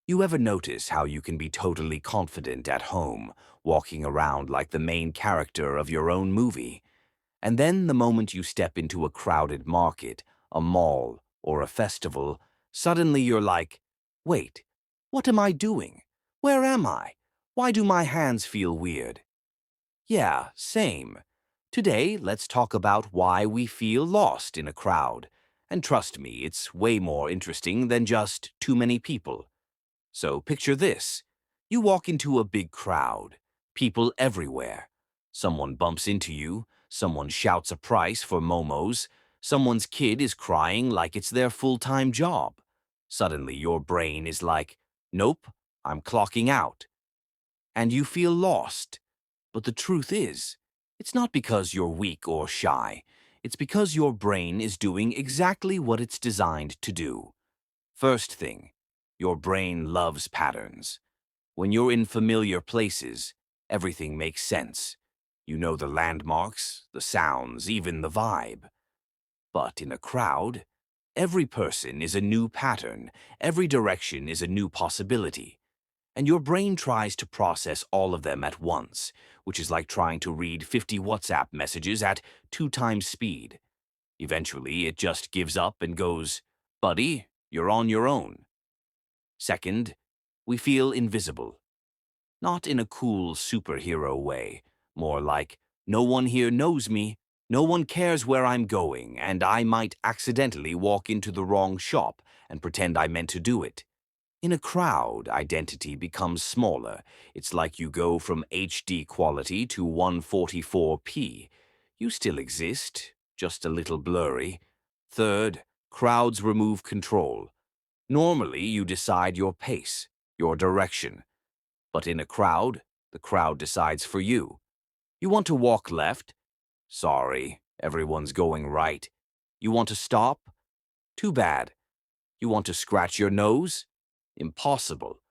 You ever notice how you can be totally confident at home, walking around like the main character of your own movie? And then the moment you step into a crowded market, a mall, or a festival, suddenly you're like, wait, what am I doing? Where am I? Why do my hands feel weird? Yeah, same. Today, let's talk about why we feel lost in a crowd. And trust me, it's way more interesting than just too many people. So picture this. You walk into a big crowd, people everywhere. Someone bumps into you, someone shouts a price for momos, someone's kid is crying like it's their full-time job. Suddenly your brain is like, nope, I'm clocking out. And you feel lost. But the truth is, it's not because you're weak or shy. It's because your brain is doing exactly what it's designed to do. First thing, your brain loves patterns. When you're in familiar places, everything makes sense. You know the landmarks, the sounds, even the vibe. But in a crowd, every person is a new pattern, every direction is a new possibility. And your brain tries to process all of them at once, which is like trying to read 50 WhatsApp messages at 2 times speed. Eventually, it just gives up and goes, buddy, you're on your own. Second, we feel invisible. Not in a cool superhero way, more like, no one here knows me, no one cares where I'm going, and I might accidentally walk into the wrong shop and pretend I meant to do it. In a crowd, identity becomes smaller. It's like you go from HD quality to 144p. You still exist, just a little blurry. Third, crowds remove control. Normally, you decide your pace, your direction. But in a crowd, the crowd decides for you. You want to walk left? Sorry, everyone's going right. You want to stop? Too bad. You want to scratch your nose? Impossible.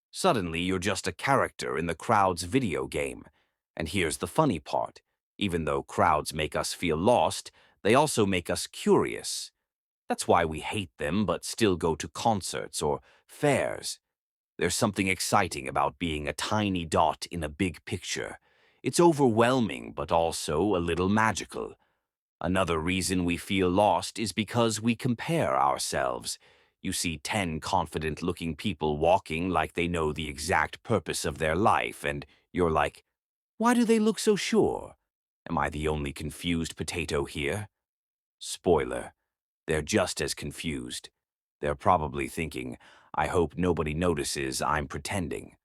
Suddenly, you're just a character in the crowd's video game. And here's the funny part. Even though crowds make us feel lost, they also make us curious. That's why we hate them but still go to concerts or fairs. There's something exciting about being a tiny dot in a big picture. It's overwhelming but also a little magical. Another reason we feel lost is because we compare ourselves. You see 10 confident-looking people walking like they know the exact purpose of their life, and you're like, why do they look so sure? Am I the only confused potato here? Spoiler, they're just as confused. They're probably thinking, I hope nobody notices I'm pretending.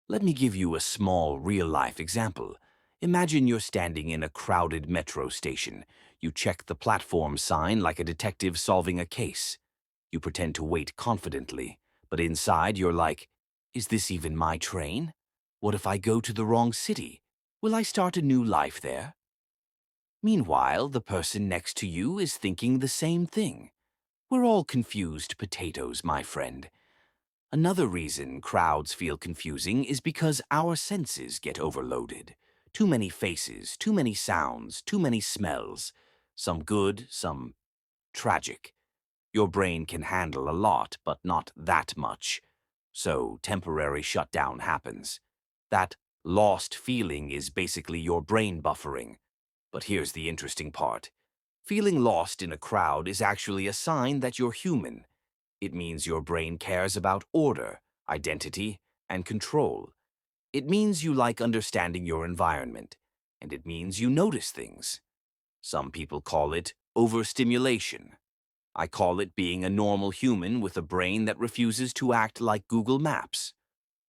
Let me give you a small, real-life example. Imagine you're standing in a crowded metro station. You check the platform sign like a detective solving a case. You pretend to wait confidently, but inside you're like, is this even my train? What if I go to the wrong city? Will I start a new life there? Meanwhile, the person next to you is thinking the same thing. We're all confused potatoes, my friend. Another reason crowds feel confusing is because our senses get overloaded. Too many faces, too many sounds, too many smells. Some good, some tragic. Your brain can handle a lot, but not that much. So temporary shutdown happens. That lost feeling is basically your brain buffering. But here's the interesting part. Feeling lost in a crowd is actually a sign that you're human. It means your brain cares about order, identity, and control. It means you like understanding your environment, and it means you notice things. Some people call it overstimulation. I call it being a normal human with a brain that refuses to act like Google Maps.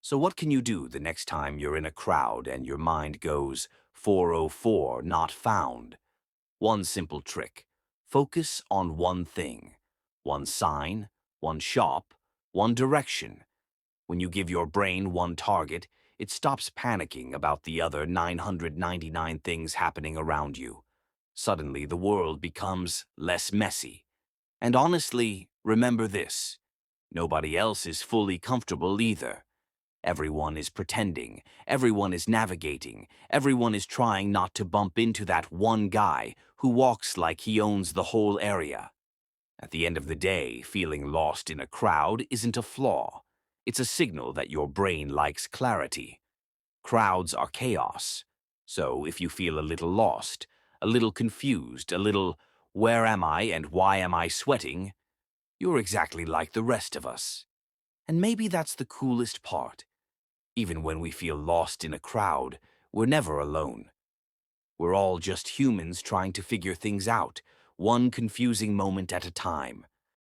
So what can you do the next time you're in a crowd and your mind goes 404 not found? One simple trick. Focus on one thing. One sign, one shop, one direction. When you give your brain one target, it stops panicking about the other 999 things happening around you. Suddenly, the world becomes less messy. And honestly, remember this. Nobody else is fully comfortable either. Everyone is pretending, everyone is navigating, everyone is trying not to bump into that one guy who walks like he owns the whole area. At the end of the day, feeling lost in a crowd isn't a flaw. It's a signal that your brain likes clarity. Crowds are chaos. So if you feel a little lost, a little confused, a little, where am I and why am I sweating? You're exactly like the rest of us. And maybe that's the coolest part. Even when we feel lost in a crowd, we're never alone. We're all just humans trying to figure things out, one confusing moment at a time.